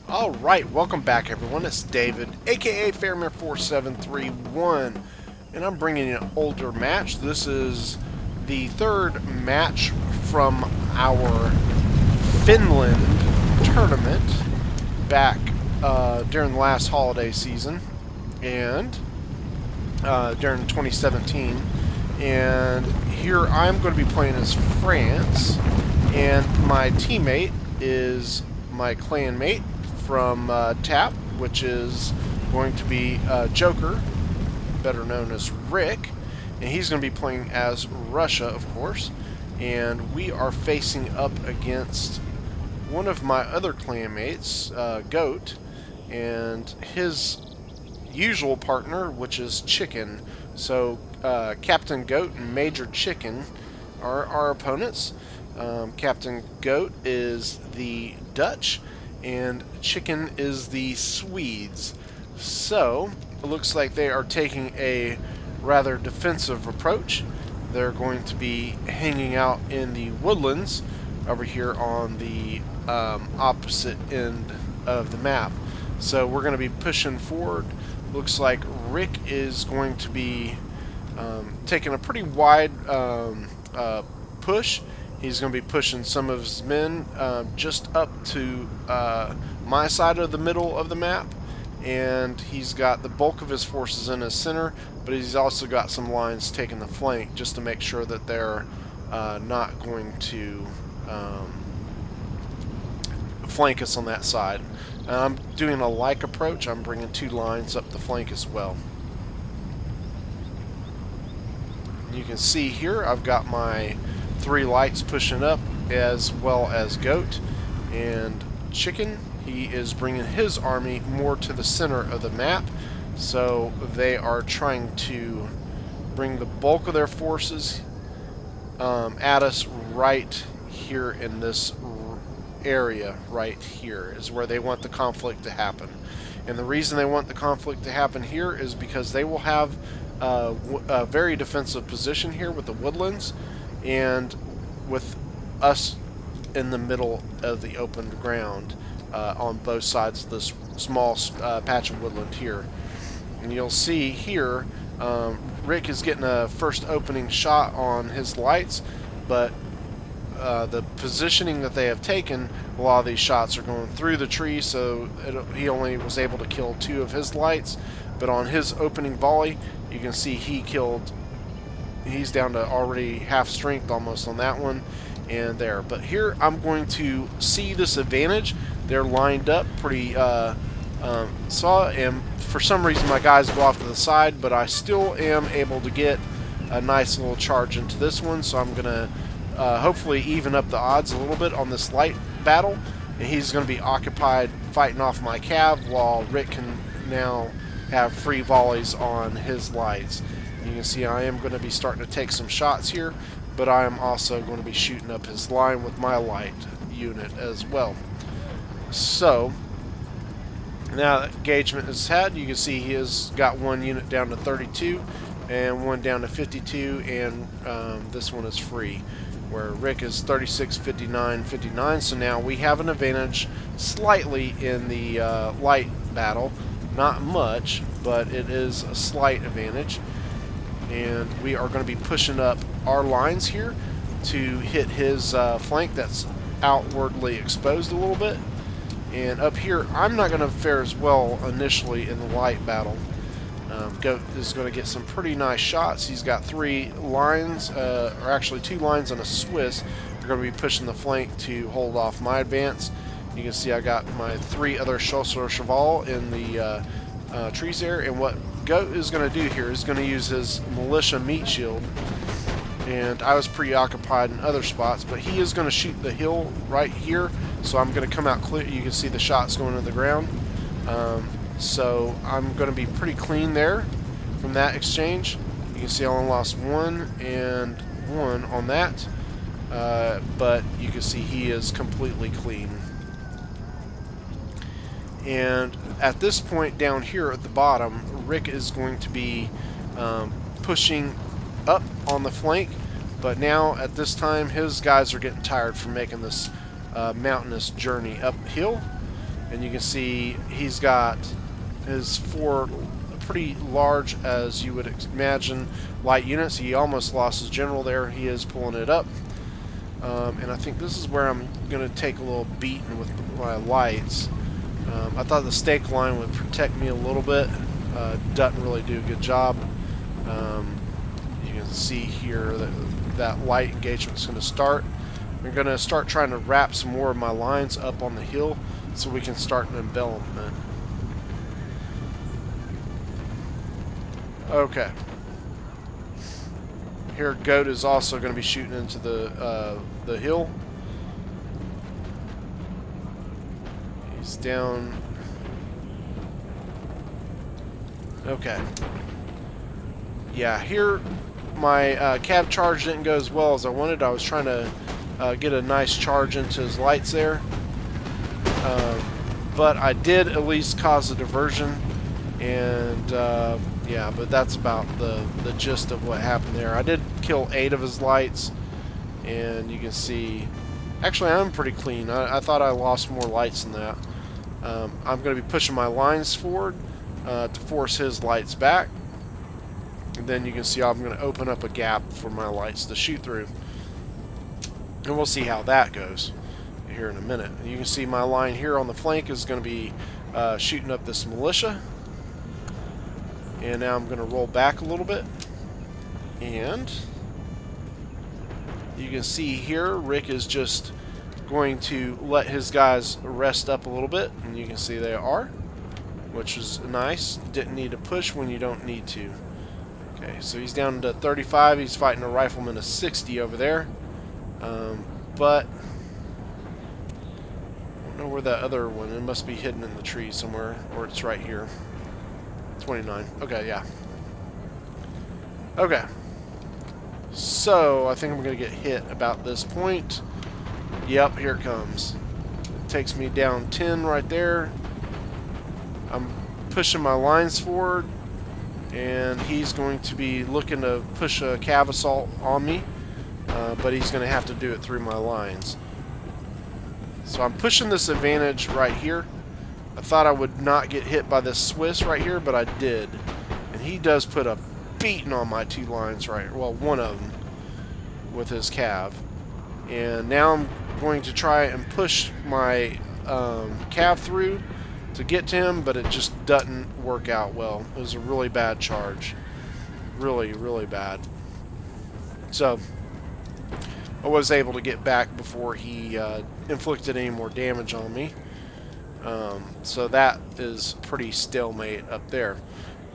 Alright, welcome back everyone. It's David, aka Fairmere4731, and I'm bringing you an older match. This is the third match from our Finland tournament back during the last holiday season and during 2017. And here I'm going to be playing as France, and my teammate is my clanmate from TAP, which is going to be Joker, better known as Rick, and he's going to be playing as Russia, of course. And we are facing up against one of my other clanmates, Goat, and his usual partner, which is Chicken. So Captain Goat and Major Chicken are our opponents. Captain Goat is the Dutch, and Chicken is the Swedes. So it looks like they are taking a rather defensive approach. They're going to be hanging out in the woodlands over here on the opposite end of the map. So we're going to be pushing forward. Looks like Rick is going to be taking a pretty wide push. He's going to be pushing some of his men just up to my side of the middle of the map, and he's got the bulk of his forces in his center, but he's also got some lines taking the flank just to make sure that they're not going to flank us on that side. I'm doing a like approach. I'm bringing two lines up the flank as well. You can see here I've got my three lights pushing up, as well as Goat. And Chicken, he is bringing his army more to the center of the map, so they are trying to bring the bulk of their forces at us right here in this area. Right here is where they want the conflict to happen. And the reason they want the conflict to happen here is because they will have a very defensive position here with the woodlands, and with us in the middle of the open ground on both sides of this small patch of woodland here. And you'll see here Rick is getting a first opening shot on his lights, but the positioning that they have taken, a lot of these shots are going through the tree, so he only was able to kill two of his lights. But on his opening volley, you can see he's down to already half strength almost on that one and there. But here I'm going to see this advantage. They're lined up pretty and for some reason my guys go off to the side, but I still am able to get a nice little charge into this one. So I'm gonna hopefully even up the odds a little bit on this light battle, and he's going to be occupied fighting off my cav, while Rick can now have free volleys on his lights. You can see I am going to be starting to take some shots here, but I am also going to be shooting up his line with my light unit as well. So now that engagement is had, you can see he has got one unit down to 32 and one down to 52, and this one is free, where Rick is 36, 59, 59. So now we have an advantage slightly in the light battle. Not much, but it is a slight advantage. And we are going to be pushing up our lines here to hit his flank that's outwardly exposed a little bit. And up here, I'm not going to fare as well initially in the light battle. Goat is going to get some pretty nice shots. He's got three lines, or actually two lines and a Swiss. They're going to be pushing the flank to hold off my advance. You can see I got my three other Chasseur Cheval in the trees there. And what Goat is going to do here is going to use his militia meat shield. And I was preoccupied in other spots, but he is going to shoot the hill right here. So I'm going to come out clear. You can see the shots going to the ground. So I'm going to be pretty clean there from that exchange. You can see I only lost one and one on that. But you can see he is completely clean. And at this point down here at the bottom, Rick is going to be pushing up on the flank, but now at this time his guys are getting tired from making this mountainous journey uphill, And you can see he's got his 4 pretty large, as you would imagine, light units. He almost lost his general there. He is pulling it up. And I think this is where I'm going to take a little beating with my lights. I thought the stake line would protect me a little bit. Doesn't really do a good job. You can see here that that light engagement is going to start. We're going to start trying to wrap some more of my lines up on the hill so we can start an envelopment. Okay. Here, Goat is also going to be shooting into the hill. He's down. Okay. Yeah, here my cav charge didn't go as well as I wanted. I was trying to get a nice charge into his lights there. But I did at least cause a diversion. And yeah, but that's about the gist of what happened there. I did kill 8 of his lights. And you can see... Actually, I'm pretty clean. I thought I lost more lights than that. I'm going to be pushing my lines forward to force his lights back. And then you can see I'm going to open up a gap for my lights to shoot through. And we'll see how that goes here in a minute. You can see my line here on the flank is going to be shooting up this militia. And now I'm going to roll back a little bit. And you can see here Rick is just going to let his guys rest up a little bit. And you can see they are, which is nice. Didn't need to push when you don't need to. Okay, so he's down to 35. He's fighting a rifleman of 60 over there. But I don't know where that other one, it must be hidden in the tree somewhere, or it's right here. 29. Okay, yeah. Okay. So I think I'm going to get hit about this point. Yep, here it comes. It takes me down 10 right there. I'm pushing my lines forward. And he's going to be looking to push a cav assault on me, but he's going to have to do it through my lines. So I'm pushing this advantage right here. I thought I would not get hit by this Swiss right here, but I did. And he does put a beating on my 2 lines right, well, one of them with his cav. And now I'm going to try and push my cav through to get to him, but it just doesn't work out well. It was a really bad charge. Really, really bad. So I was able to get back before he inflicted any more damage on me. So that is pretty stalemate up there.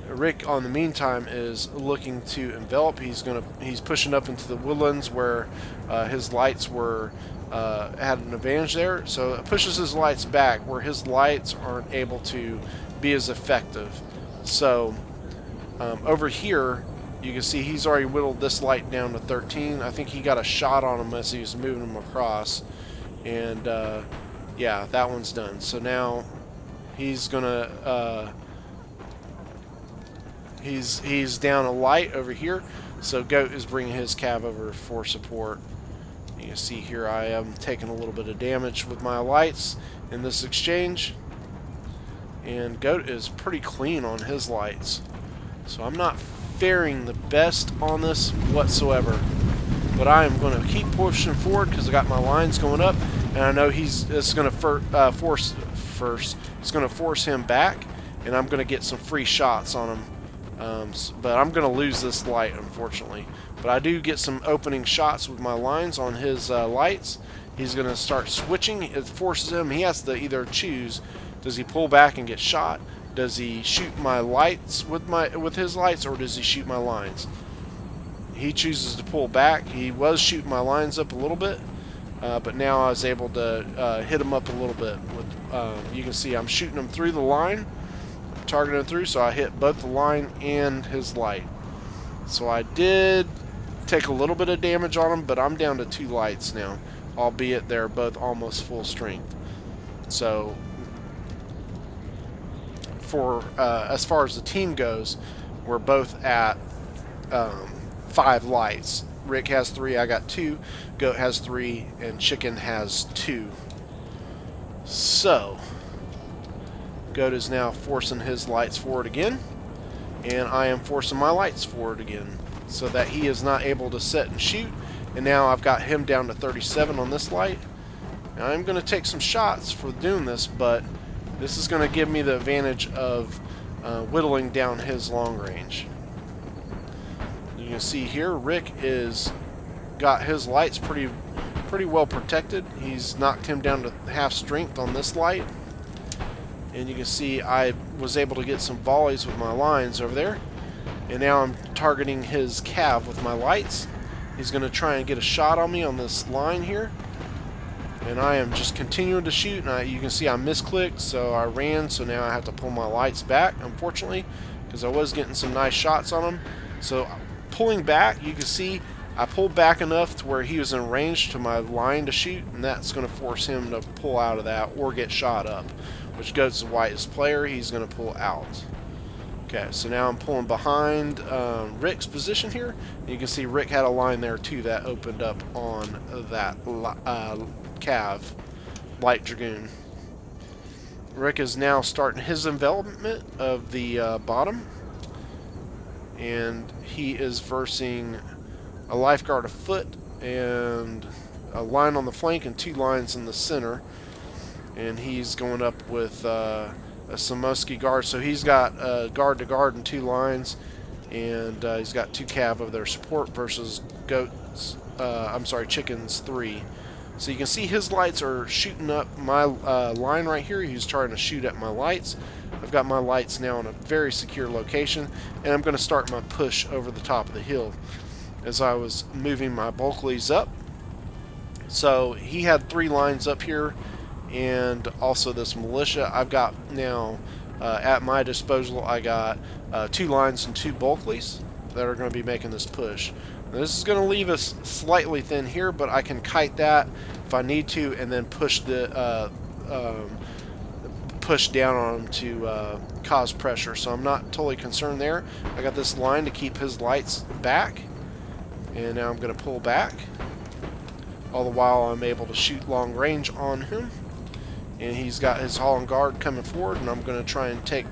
Rick, on the meantime, is looking to envelop. He's pushing up into the woodlands where his lights were had an advantage there, so it pushes his lights back where his lights aren't able to be as effective. So over here you can see he's already whittled this light down to 13. I think he got a shot on him as he was moving him across, and yeah, that one's done. So now he's gonna he's down a light over here, so Goat is bringing his cav over for support. You can see here I am taking a little bit of damage with my lights in this exchange. And Goat is pretty clean on his lights. So I'm not faring the best on this whatsoever. But I am going to keep pushing forward because I got my lines going up. And I know it's going to force him back. And I'm going to get some free shots on him. But I'm going to lose this light, unfortunately. But I do get some opening shots with my lines on his lights. He's going to start switching. It forces him. He has to either choose. Does he pull back and get shot? Does he shoot my lights with his lights, or does he shoot my lines? He chooses to pull back. He was shooting my lines up a little bit, but now I was able to hit him up a little bit. You can see I'm shooting him through the line, targeting him through, so I hit both the line and his light. So I did take a little bit of damage on him, but I'm down to 2 lights now, albeit they're both almost full strength. So for as far as the team goes, we're both at 5 lights. Rick has 3, I got 2, Goat has 3, and Chicken has 2. So Goat is now forcing his lights forward again, and I am forcing my lights forward again so that he is not able to set and shoot. And now I've got him down to 37 on this light. Now I'm going to take some shots for doing this, but this is going to give me the advantage of whittling down his long range. You can see here Rick is got his lights pretty well protected. He's knocked him down to half strength on this light. And you can see I was able to get some volleys with my lines over there. And now I'm targeting his cav with my lights. He's going to try and get a shot on me on this line here. And I am just continuing to shoot. And you can see I misclicked, so I ran. So now I have to pull my lights back, unfortunately, because I was getting some nice shots on him. So pulling back, you can see I pulled back enough to where he was in range to my line to shoot. And that's going to force him to pull out of that or get shot up, which goes to the whitest player. He's going to pull out. Okay, so now I'm pulling behind Rick's position here. You can see Rick had a line there too that opened up on that cav, Light Dragoon. Rick is now starting his envelopment of the bottom, and he is versing a lifeguard afoot and a line on the flank and 2 lines in the center. And he's going up with a Samoski guard, so he's got guard to guard and 2 lines, and he's got 2 cav of their support versus goats. Chickens 3. So you can see his lights are shooting up my line right here. He's trying to shoot at my lights. I've got my lights now in a very secure location, and I'm going to start my push over the top of the hill as I was moving my Bulkleys up. So he had 3 lines up here, and also this militia. I've got now at my disposal, I got 2 lines and 2 Bulkleys that are going to be making this push. Now, this is going to leave us slightly thin here, but I can kite that if I need to, and then push the push down on him to cause pressure. So I'm not totally concerned there. I got this line to keep his lights back, and now I'm going to pull back. All the while I'm able to shoot long range on him. And he's got his haul and guard coming forward, and I'm going to try and take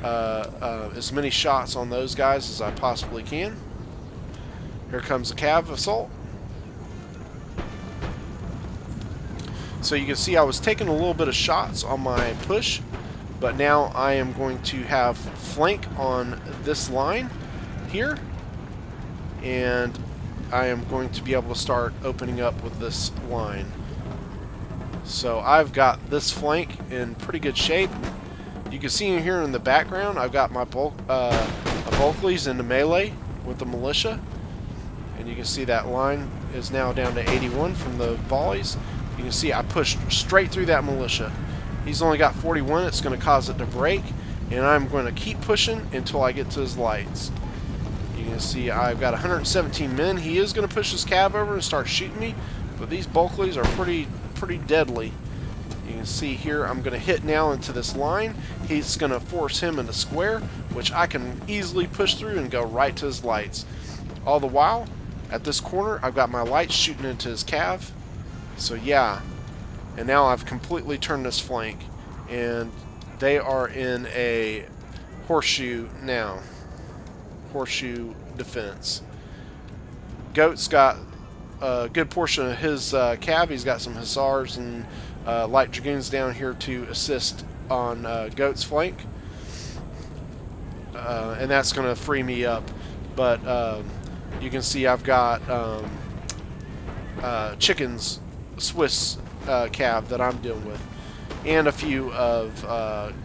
as many shots on those guys as I possibly can. Here comes the cav assault. So you can see I was taking a little bit of shots on my push, but now I am going to have flank on this line here, and I am going to be able to start opening up with this line. So I've got this flank in pretty good shape. You can see here in the background I've got my Bulkleys into melee with the militia, and you can see that line is now down to 81 from the volleys. You can see I pushed straight through that militia. He's only got 41. It's going to cause it to break, and I'm going to keep pushing until I get to his lights. You can see I've got 117 men. He is going to push his cav over and start shooting me, but these Bulkleys are pretty deadly. You can see here I'm going to hit now into this line. He's going to force him into square, which I can easily push through and go right to his lights. All the while, at this corner, I've got my lights shooting into his cav. So yeah, and now I've completely turned this flank, and they are in a horseshoe now. Horseshoe defense. Goat's got a good portion of his cav. He's got some hussars and light dragoons down here to assist on Goat's flank, and that's going to free me up. But you can see I've got chickens, Swiss cav that I'm dealing with, and a few of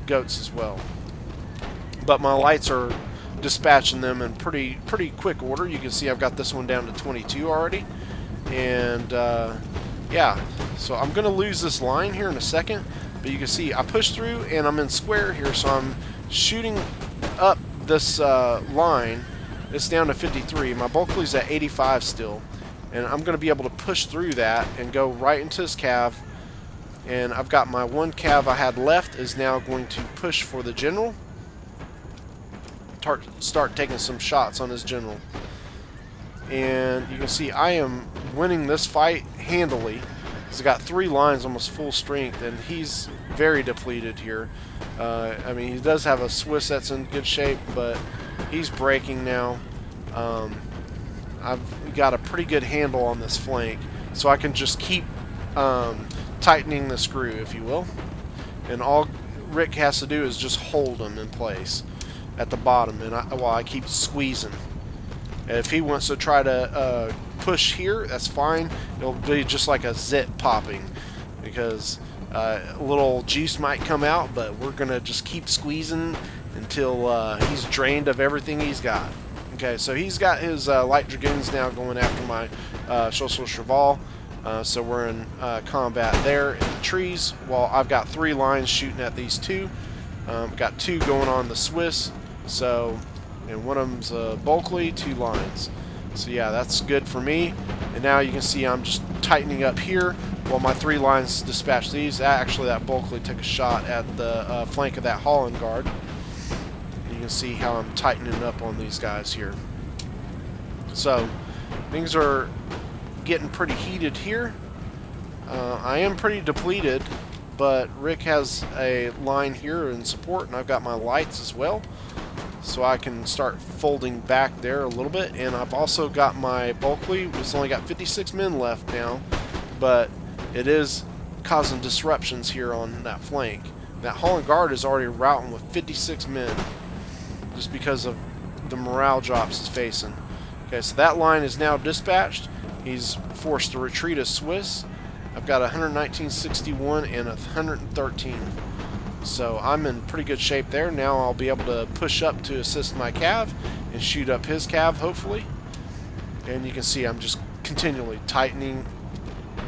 goats as well. But my lights are dispatching them in pretty quick order. You can see I've got this one down to 22 already, and yeah, so I'm gonna lose this line here in a second, but you can see I pushed through and I'm in square here, so I'm shooting up this line. It's down to 53. My Bulkley's at 85 still, and I'm gonna be able to push through that and go right into this cav. And I've got my one cav I had left is now going to push for the general. Start taking some shots on his general. And you can see I am winning this fight handily. He's got 3 lines almost full strength, and he's very depleted here. I mean, he does have a Swiss that's in good shape, but he's breaking now. I've got a pretty good handle on this flank, so I can just keep tightening the screw, if you will. And all Rick has to do is just hold him in place at the bottom, and while I keep squeezing. And if he wants to try to push here, that's fine. It'll be just like a zit popping, because a little juice might come out, but we're gonna just keep squeezing until he's drained of everything he's got. Okay, so he's got his light dragoons now going after my Social Cheval. So we're in combat there in the trees, while I've got 3 lines shooting at these 2. Got 2 going on the Swiss, so, and one of them's Bulkley, 2 lines. So yeah, that's good for me. And now you can see I'm just tightening up here while my 3 lines dispatch these. Actually, that Bulkley took a shot at the flank of that Holland Guard. You can see how I'm tightening up on these guys here. So things are getting pretty heated here. I am pretty depleted, but Rick has a line here in support, and I've got my lights as well, so I can start folding back there a little bit. And I've also got my Bulkley. It's only got 56 men left now, but it is causing disruptions here on that flank. That Holland Guard is already routing with 56 men just because of the morale drops it's facing. Okay, so that line is now dispatched. He's forced to retreat a Swiss. I've got 119.61 and 113. So I'm in pretty good shape there. Now I'll be able to push up to assist my cav and shoot up his cav, hopefully. And you can see I'm just continually tightening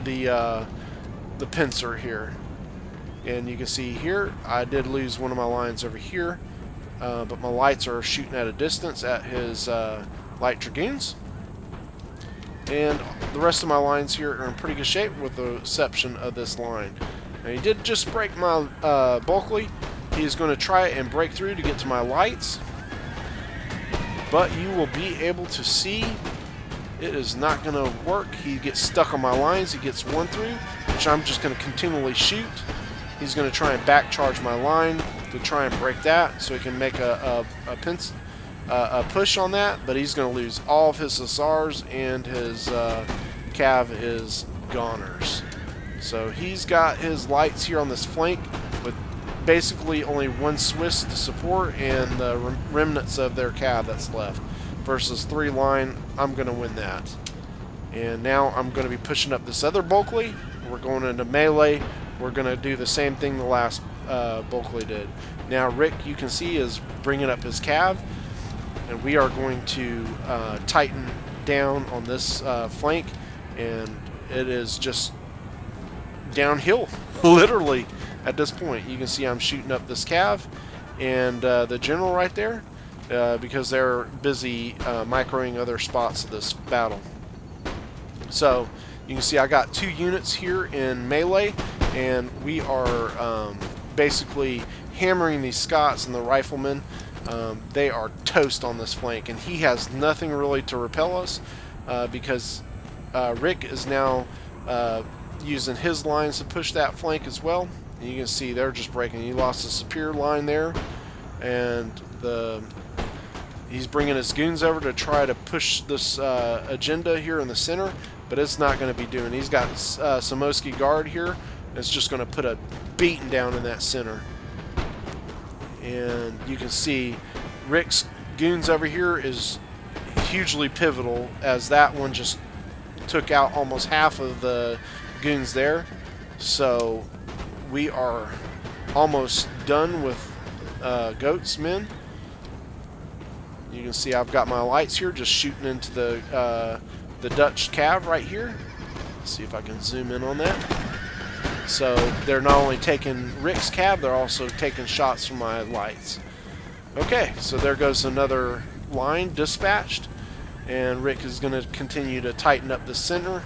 the pincer here. And you can see here, I did lose one of my lines over here, but my lights are shooting at a distance at his light dragoons. And the rest of my lines here are in pretty good shape, with the exception of this line. Now, he did just break my Bulkley. He is going to try and break through to get to my lights, but you will be able to see it is not going to work. He gets stuck on my lines. He gets 1 through, which I'm just going to continually shoot. He's going to try and back charge my line to try and break that, so he can make a push on that, but he's going to lose all of his hussars, and his cav is goners. So he's got his lights here on this flank with basically only 1 Swiss to support and the remnants of their cav that's left. Versus 3 line, I'm going to win that. And now I'm going to be pushing up this other Bulkley. We're going into melee. We're going to do the same thing the last Bulkley did. Now Rick, you can see, is bringing up his cav, and we are going to tighten down on this flank, and it is just downhill, literally, at this point. You can see I'm shooting up this cav and the general right there, because they're busy microing other spots of this battle. So you can see I got 2 units here in melee, and we are basically hammering these Scots and the riflemen. They are toast on this flank, and he has nothing really to repel us, because Rick is now using his lines to push that flank as well. And you can see they're just breaking. He lost a superior line there, and he's bringing his goons over to try to push this agenda here in the center, but it's not going to be doing. He's got Samoski Guard here. It's just going to put a beating down in that center. And you can see Rick's goons over here is hugely pivotal, as that one just took out almost half of the goons there. So we are almost done with Goat's men. You can see I've got my lights here just shooting into the Dutch cav right here. Let's see if I can zoom in on that. So they're not only taking Rick's cav, they're also taking shots from my lights. Okay, so there goes another line dispatched, and Rick is going to continue to tighten up the center.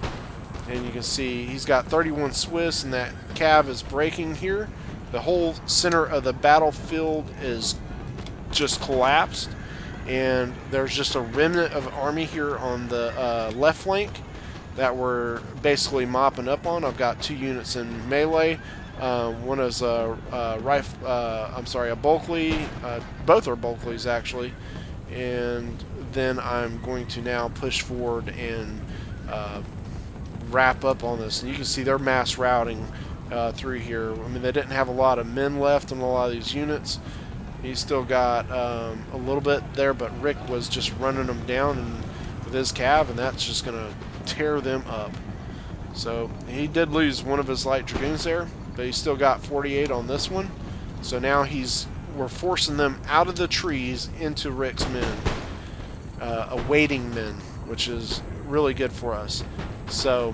And you can see he's got 31 Swiss, and that cav is breaking here. The whole center of the battlefield is just collapsed, and there's just a remnant of army here on the left flank that we're basically mopping up on. I've got 2 units in melee One is a Bulkley. Both are Bulkleys actually. And then I'm going to now push forward and wrap up on this. And you can see they're mass routing through here. I mean, they didn't have a lot of men left in a lot of these units. He's still got a little bit there, but Rick was just running them down with his cav, and that's just going to tear them up. So he did lose one of his light dragoons there, but he still got 48 on this one. So now we're forcing them out of the trees into Rick's men, awaiting men, which is really good for us. So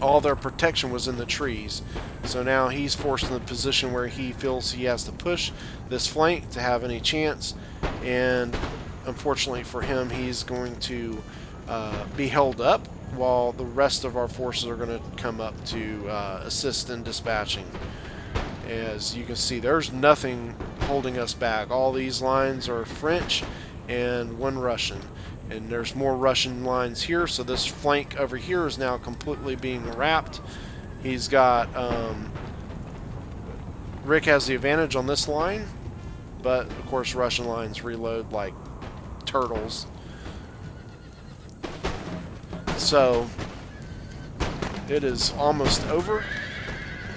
all their protection was in the trees. So now he's forced in the position where he feels he has to push this flank to have any chance. And unfortunately for him, he's going to be held up while the rest of our forces are going to come up to assist in dispatching. As you can see, there's nothing holding us back. All these lines are French and one Russian. And there's more Russian lines here, so this flank over here is now completely being wrapped. He's got Rick has the advantage on this line, but of course Russian lines reload like turtles. So it is almost over,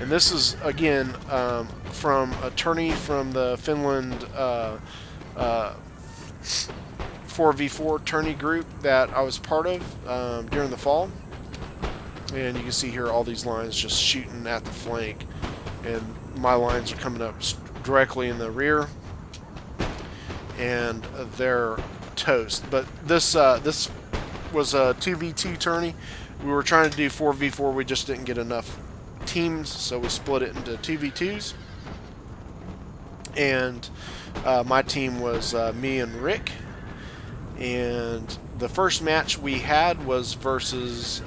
and this is again from a tourney from the Finland 4v4 tourney group that I was part of during the fall. And you can see here all these lines just shooting at the flank, and my lines are coming up directly in the rear, and they're toast. But this was a 2v2 tourney. We were trying to do 4v4, we just didn't get enough teams, so we split it into 2v2s. And my team was me and Rick. And the first match we had was versus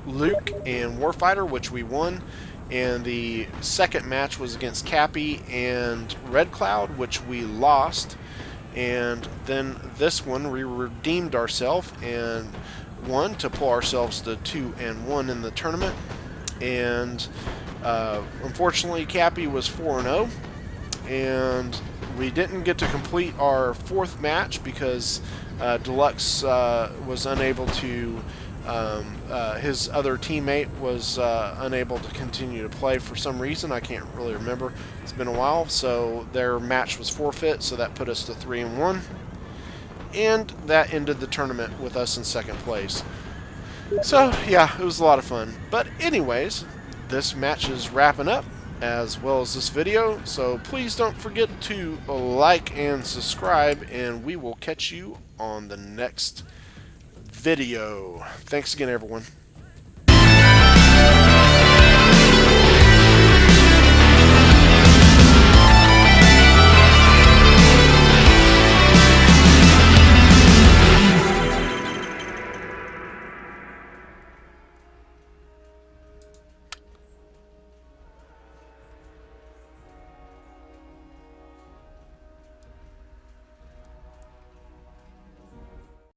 Luke and Warfighter, which we won. And the second match was against Cappy and Red Cloud, which we lost. And then this one we redeemed ourselves and won to pull ourselves to 2-1 in the tournament. And unfortunately Cappy was 4-0, and we didn't get to complete our fourth match because Deluxe was unable to, his other teammate was unable to continue to play for some reason. I can't really remember. It's been a while. So their match was forfeit, so that put us to 3-1. And that ended the tournament with us in second place. So, yeah, it was a lot of fun. But anyways, this match is wrapping up, as well as this video, so please don't forget to like and subscribe, and we will catch you on the next video. Thanks again, everyone.